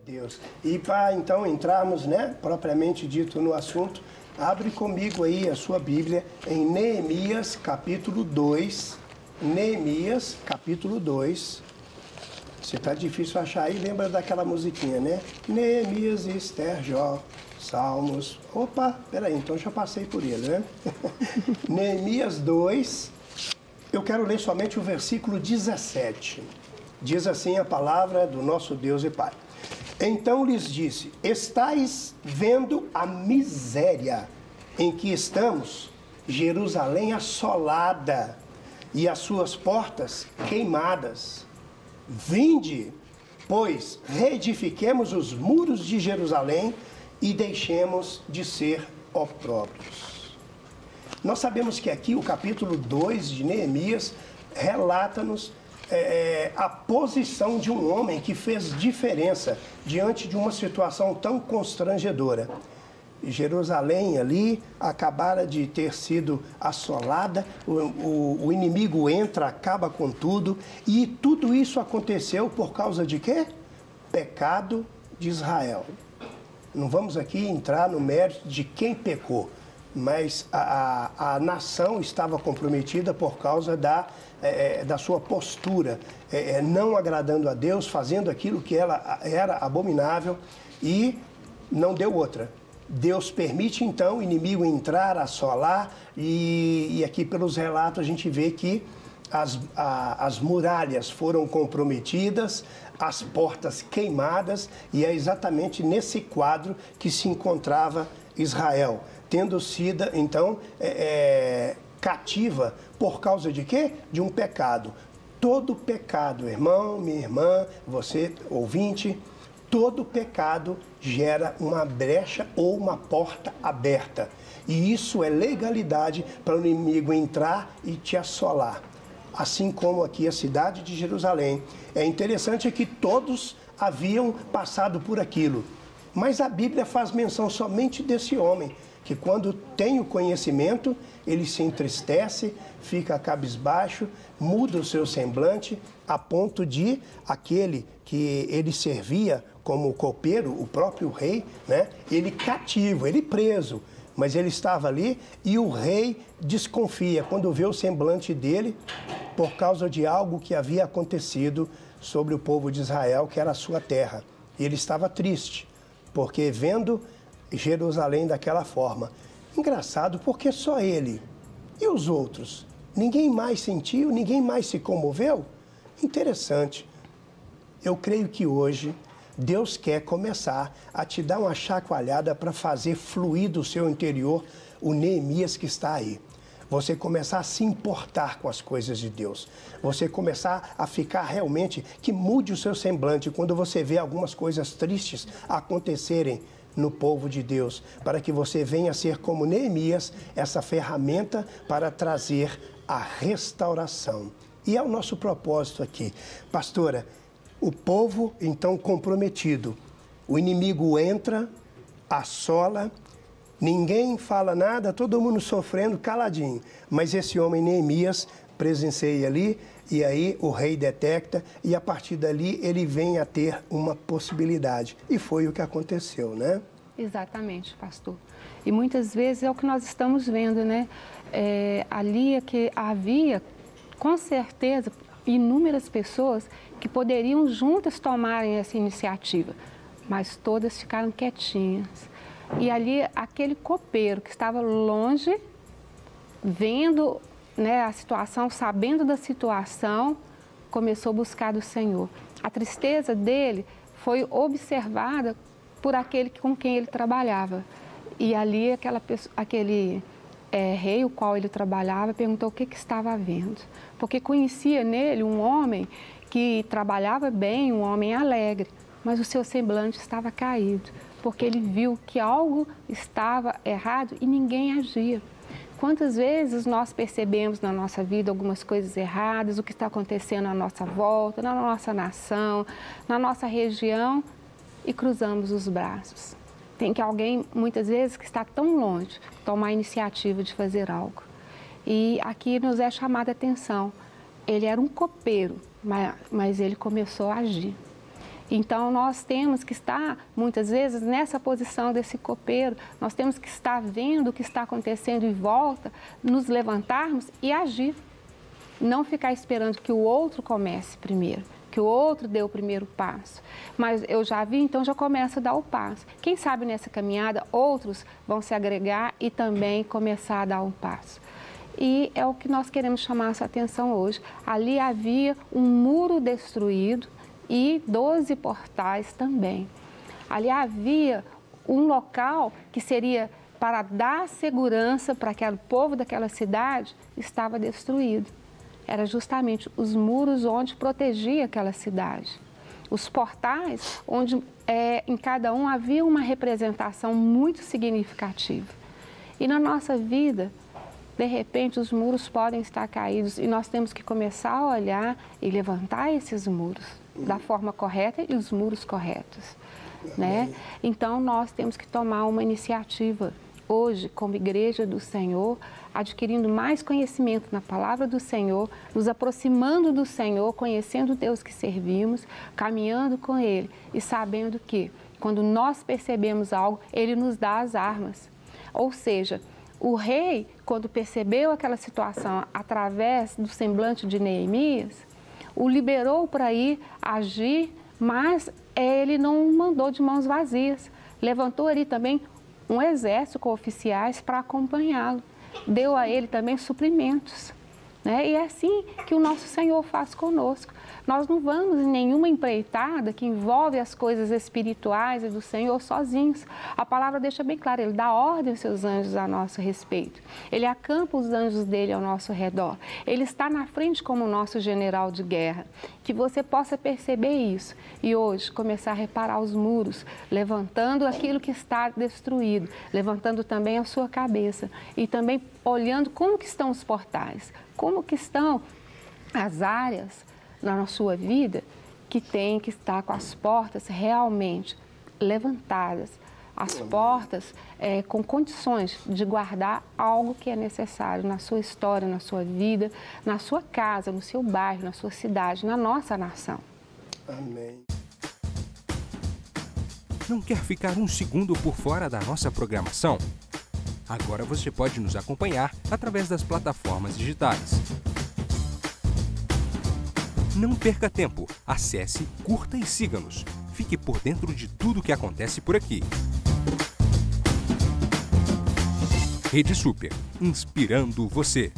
Deus. E para então entrarmos, né, propriamente dito no assunto, abre comigo aí a sua Bíblia em Neemias capítulo 2. Neemias capítulo 2. Se tá difícil achar aí, lembra daquela musiquinha, né? Neemias, Esther, Jó, Salmos. Opa, peraí, então já passei por ele, né? Neemias 2, eu quero ler somente o versículo 17. Diz assim a palavra do nosso Deus e Pai. Então lhes disse, estais vendo a miséria em que estamos, Jerusalém assolada e as suas portas queimadas. Vinde, pois reedifiquemos os muros de Jerusalém e deixemos de ser opróbrios. Nós sabemos que aqui o capítulo 2 de Neemias relata-nos a posição de um homem que fez diferença diante de uma situação tão constrangedora. Jerusalém ali acabara de ter sido assolada, o inimigo entra, acaba com tudo, e tudo isso aconteceu por causa de quê? Pecado de Israel. Não vamos aqui entrar no mérito de quem pecou, mas a nação estava comprometida por causa da sua postura, não agradando a Deus, fazendo aquilo que ela era abominável, e não deu outra. Deus permite, então, o inimigo entrar, assolar, e aqui pelos relatos a gente vê que as muralhas foram comprometidas, as portas queimadas, e é exatamente nesse quadro que se encontrava Israel, tendo sido, então, cativa por causa de quê? De um pecado. Todo pecado, irmão, minha irmã, você, ouvinte, todo pecado gera uma brecha ou uma porta aberta. E isso é legalidade para o inimigo entrar e te assolar. Assim como aqui a cidade de Jerusalém. É interessante que todos haviam passado por aquilo. Mas a Bíblia faz menção somente desse homem, que quando tem o conhecimento, ele se entristece, fica cabisbaixo, muda o seu semblante, a ponto de aquele que ele servia como copeiro, o próprio rei, né? Ele cativo, ele preso, mas ele estava ali e o rei desconfia quando vê o semblante dele por causa de algo que havia acontecido sobre o povo de Israel, que era a sua terra. E ele estava triste, porque vendo Jerusalém daquela forma. Engraçado, porque só ele e os outros, ninguém mais sentiu, ninguém mais se comoveu? Interessante. Eu creio que hoje Deus quer começar a te dar uma chacoalhada para fazer fluir do seu interior o Neemias que está aí. Você começar a se importar com as coisas de Deus. Você começar a ficar realmente, que mude o seu semblante quando você vê algumas coisas tristes acontecerem no povo de Deus, para que você venha a ser como Neemias, essa ferramenta para trazer a restauração. E é o nosso propósito aqui. Pastora, o povo então comprometido, o inimigo entra, assola, ninguém fala nada, todo mundo sofrendo, caladinho. Mas esse homem Neemias presencia ali, e aí o rei detecta, e a partir dali ele vem a ter uma possibilidade. E foi o que aconteceu, né? Exatamente, pastor. E muitas vezes é o que nós estamos vendo, né? Ali é que havia, com certeza, inúmeras pessoas que poderiam juntas tomarem essa iniciativa, mas todas ficaram quietinhas. E ali, aquele copeiro que estava longe, vendo, né, a situação, sabendo da situação, começou a buscar do Senhor. A tristeza dele foi observada por aquele com quem ele trabalhava. E ali, aquele rei, o qual ele trabalhava, perguntou o que estava havendo. Porque conhecia nele um homem que trabalhava bem, um homem alegre, mas o seu semblante estava caído, porque ele viu que algo estava errado e ninguém agia. Quantas vezes nós percebemos na nossa vida algumas coisas erradas, o que está acontecendo à nossa volta, na nossa nação, na nossa região, e cruzamos os braços. Tem que alguém, muitas vezes, que está tão longe, tomar a iniciativa de fazer algo. E aqui nos é chamada a atenção. Ele era um copeiro, mas ele começou a agir. Então, nós temos que estar, muitas vezes, nessa posição desse copeiro. Nós temos que estar vendo o que está acontecendo em volta, nos levantarmos e agir. Não ficar esperando que o outro comece primeiro, que o outro dê o primeiro passo. Mas eu já vi, então já começo a dar o passo. Quem sabe nessa caminhada, outros vão se agregar e também começar a dar um passo. E é o que nós queremos chamar essa atenção hoje. Ali havia um muro destruído e 12 portais também. Ali havia um local que seria para dar segurança para aquele povo daquela cidade, estava destruído. Era justamente os muros onde protegia aquela cidade. Os portais, onde em cada um havia uma representação muito significativa. E na nossa vida, de repente, os muros podem estar caídos e nós temos que começar a olhar e levantar esses muros da forma correta e os muros corretos, né? Então, nós temos que tomar uma iniciativa hoje, como Igreja do Senhor, adquirindo mais conhecimento na palavra do Senhor, nos aproximando do Senhor, conhecendo o Deus que servimos, caminhando com Ele e sabendo que, quando nós percebemos algo, Ele nos dá as armas. Ou seja, o rei, quando percebeu aquela situação através do semblante de Neemias, o liberou para ir agir, mas ele não mandou de mãos vazias. Levantou ali também um exército com oficiais para acompanhá-lo. Deu a ele também suprimentos, né? E é assim que o nosso Senhor faz conosco. Nós não vamos em nenhuma empreitada que envolve as coisas espirituais e do Senhor sozinhos. A palavra deixa bem claro, Ele dá ordem aos seus anjos a nosso respeito. Ele acampa os anjos dele ao nosso redor. Ele está na frente como o nosso general de guerra. Que você possa perceber isso e hoje começar a reparar os muros, levantando aquilo que está destruído, levantando também a sua cabeça e também olhando como que estão os portais, como que estão as áreas na sua vida que tem que estar com as portas realmente levantadas, as portas com condições de guardar algo que é necessário na sua história, na sua vida, na sua casa, no seu bairro, na sua cidade, na nossa nação. Amém. Não quer ficar um segundo por fora da nossa programação? Agora você pode nos acompanhar através das plataformas digitais. Não perca tempo, acesse, curta e siga-nos. Fique por dentro de tudo o que acontece por aqui. Rede Super, inspirando você.